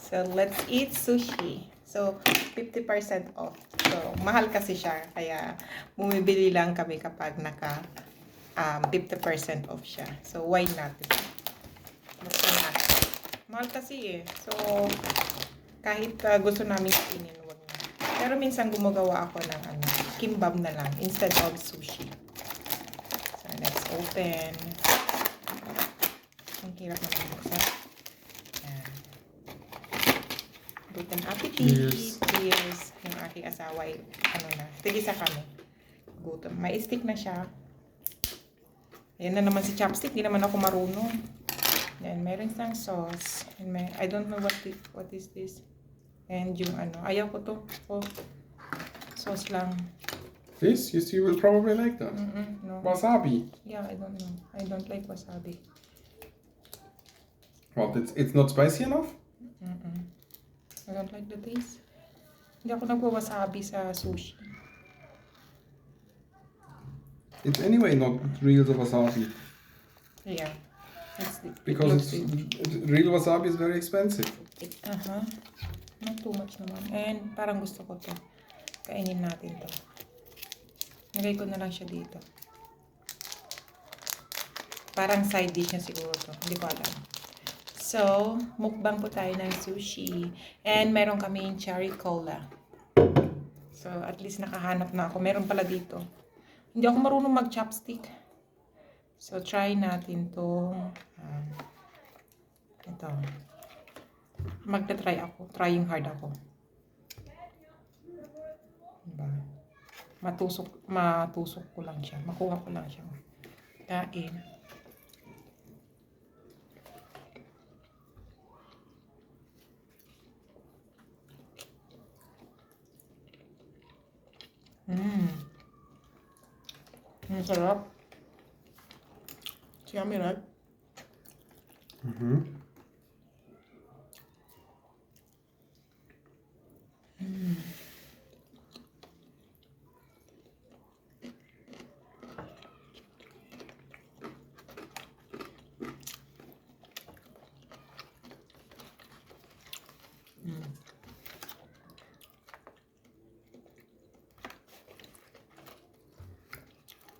So, let's eat sushi. So, 50% off. So, mahal kasi siya. Kaya, bumibili lang kami kapag naka 50% off siya. So, why not? Basta natin. Mahal kasi eh. So, kahit gusto namin kainin, wag na. Pero minsan gumagawa ako ng kimbap na lang instead of sushi. So, let's open. Ang hirap naman buksan. Yan. Guten appetit. Cheers. Yung aking asawa ay, tigisa kami. Gutom. May stick na siya. Ayan na naman si chopstick. Hindi naman ako marunong. Yan, meron siyang sauce. And I don't know what is this. And yung ayaw ko to. Oh, sauce lang. This? You will probably like that. No. Wasabi. Yeah, I don't know. I don't like wasabi. What? It's not spicy enough? I don't like the taste. Hindi ako nagwawasabi sa sushi. It's anyway not real wasabi. Yeah. Because real wasabi is very expensive. Not too much naman. And parang gusto ko to. Kainin natin to. Nagay ko na lang siya dito. Parang side dish na siguro to. Hindi ko alam. So, mukbang po tayo ng sushi. And meron kaming cherry cola. So, at least nakahanap na ako. Meron pala dito. Hindi ako marunong mag-chopstick. So, try natin itong ito. Magta-try ako. Trying hard ako. Diba? Matusok ko lang siya. Makuha ko lang siya. Kain. Ang sarap. It's yummy, right?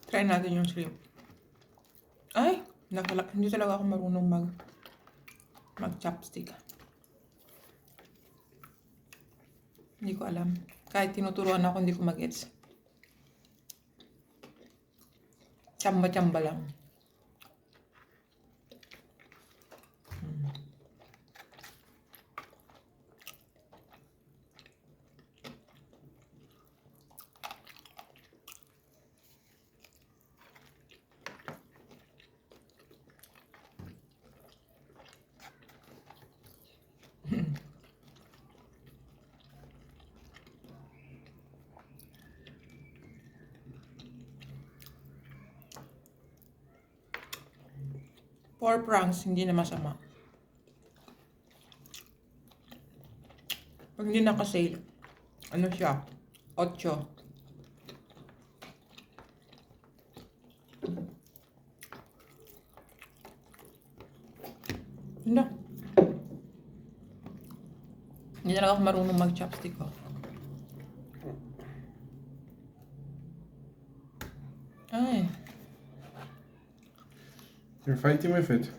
Try natin yung shrimp. Ay! Hindi talaga ako marunong mag-chopstick. Hindi ko alam. Kahit tinuturuan ako, hindi ko mag-gets. Tsamba-tsamba lang. For pranks, hindi na masama. Pag hindi naka-sale, ano siya? 8. Hindi talaga ako marunong mag-chopstick ko. Ay. You're fighting with it.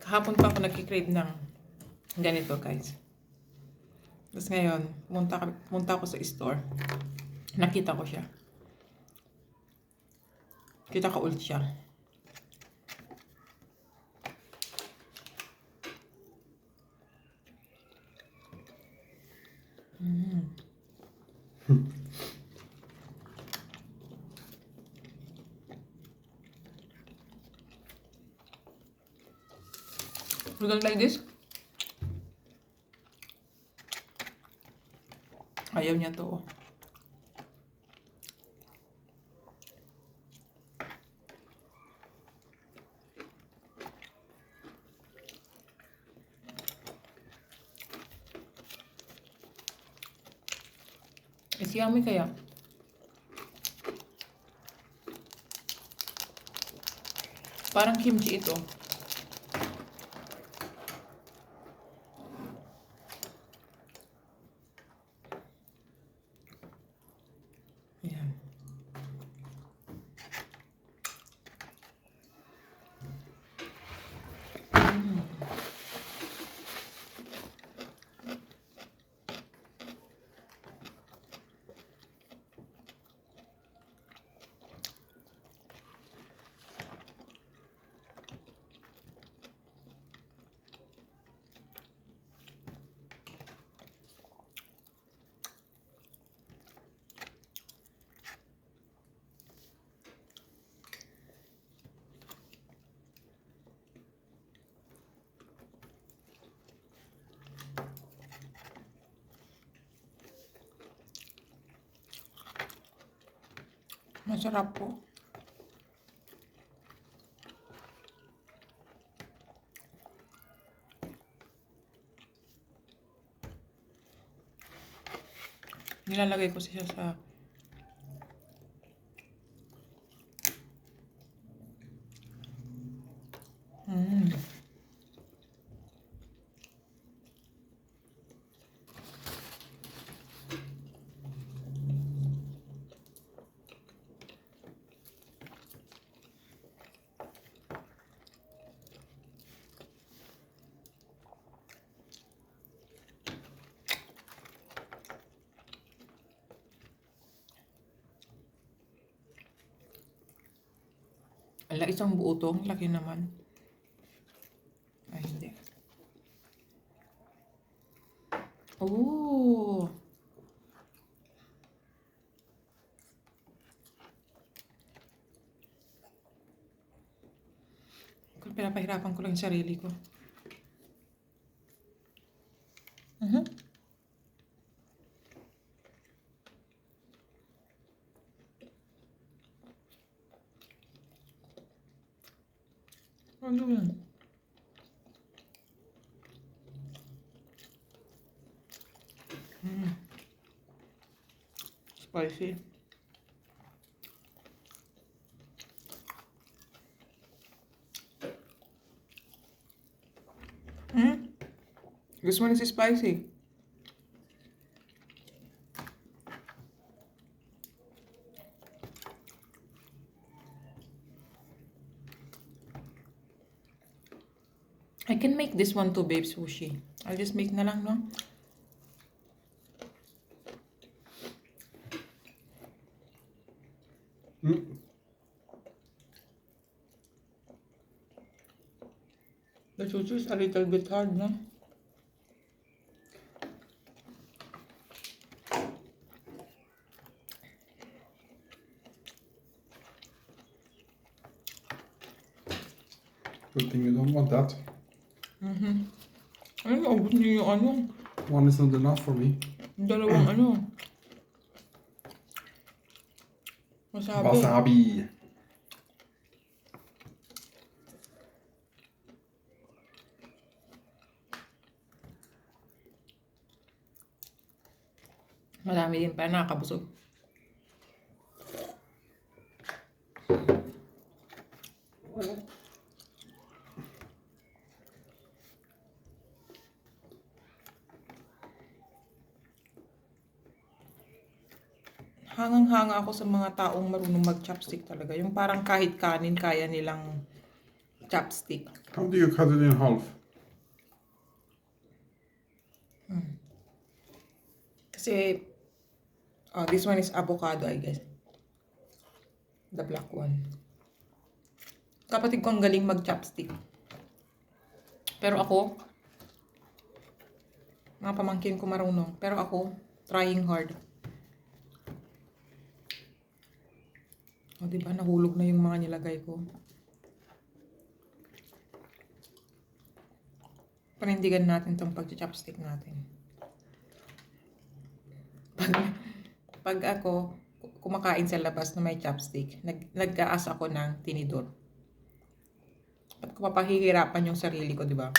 Kahapon pa ako nagkikrave ng ganito, guys. Tapos ngayon, punta ako sa store. Nakita ko siya. Kita ko ulit siya. You don't like this? Ayaw niya to. Mas yummy kaya. Parang kimchi ito. Ayan. Masarap po. Nilalagay ko siya sa ala, isang buo to. Ang laki naman. Ay, hindi. Oh! Pinapahirapan ko lang yung sarili ko. Ano yan? Spicy. This one is spicy. I can make this one too, babe, sushi. I'll just make na lang, no? The sushi is a little bit hard, no? Good thing you don't want that. Ay, abot niyo yung ano. One is not enough for me. Dalawang ano. Wasabi. Wasabi. Marami din pa, nakakabusog. Hangang-hanga ako sa mga taong marunong mag-chopstick talaga. Yung parang kahit kanin, kaya nilang chopstick. How do you cut it in half? Kasi, this one is avocado, I guess. The black one. Kapatid ko ang galing mag-chopstick. Pero ako, mga pamangkin ko marunong. Pero ako, trying hard. O, diba? Nahulog na yung mga nilagay ko. Panindigan natin itong pag-chopstick natin. Pag ako kumakain sa labas na may chopstick, nag-aas ako ng tinidor. At ko papahihirapan yung sarili ko, diba?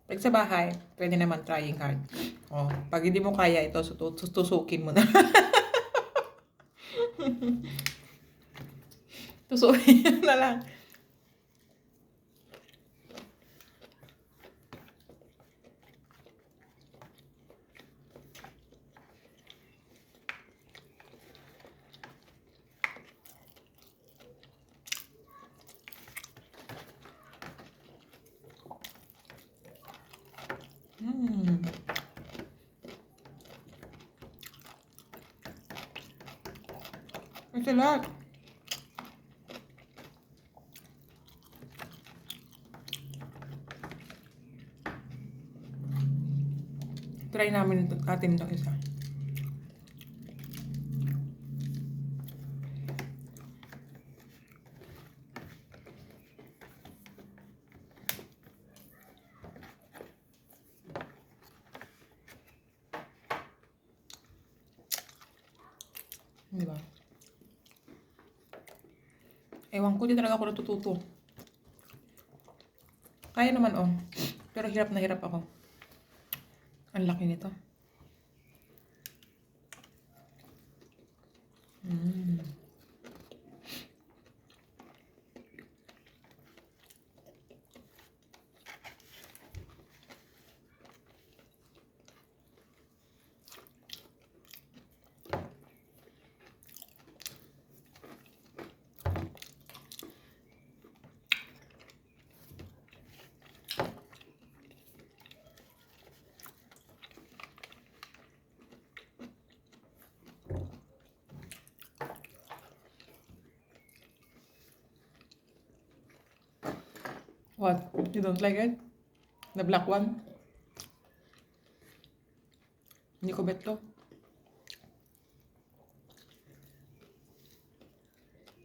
Pag sa bahay, pwede naman trying hard. Oh, pag hindi mo kaya ito, tusukin mo na. Tusukin na lang. Mm. Ito lahat. Try namin natin itong isa. Di ba? Ewan ko, di talaga ako natututo. Kaya naman, oh. Pero hirap na hirap ako. Ang laki nito. Mm. What? You don't like it? The black one? Hindi ko bet to.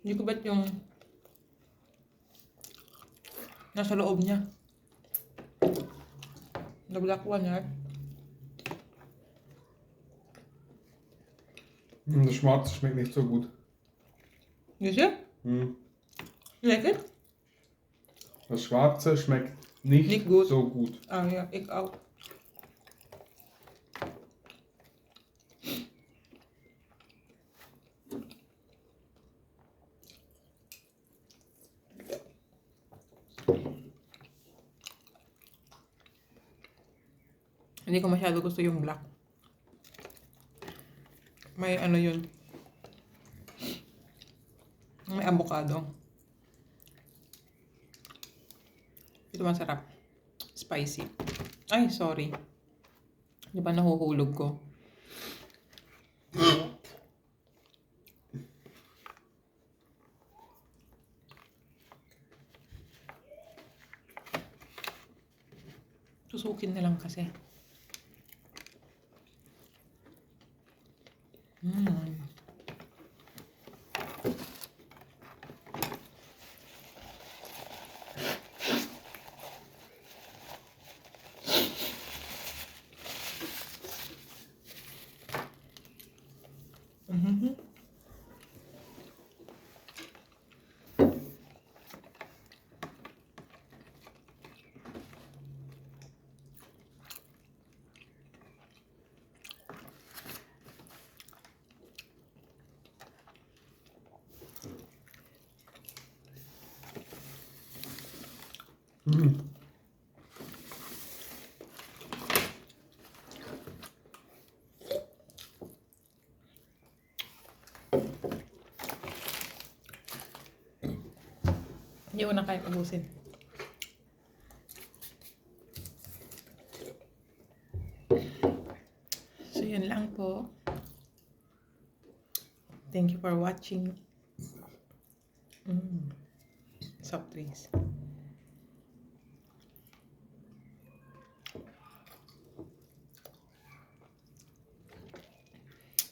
Hindi ko bet yung nasa loob niya. The black one, right? Der Schwarze schmeckt nicht so gut. You see? Hm. You like it? Das Schwarze schmeckt nicht, Nicht gut. so gut. Ah, ja, ik ook. Hindi ko masyado gusto yung black. May ano yun. May avocado. Ito masarap. Spicy. Ay, sorry. Di ba nahuhulog ko? Tusukin na lang kasi. Mm-hmm. Hm. Hindi ko na kaya ubusin. So, yun lang po. Thank you for watching. Soft drinks.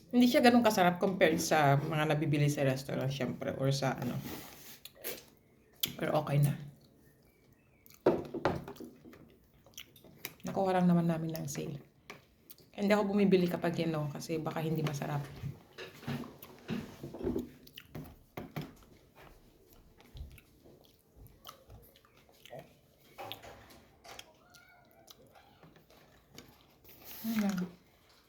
Hindi siya ganun kasarap compared sa mga nabibili sa restaurant, syempre, or sa ano. Pero okay na. Nakuha lang naman namin ng sale. Hindi ako bumibili kapag yun, no, kasi baka hindi masarap. Yun lang.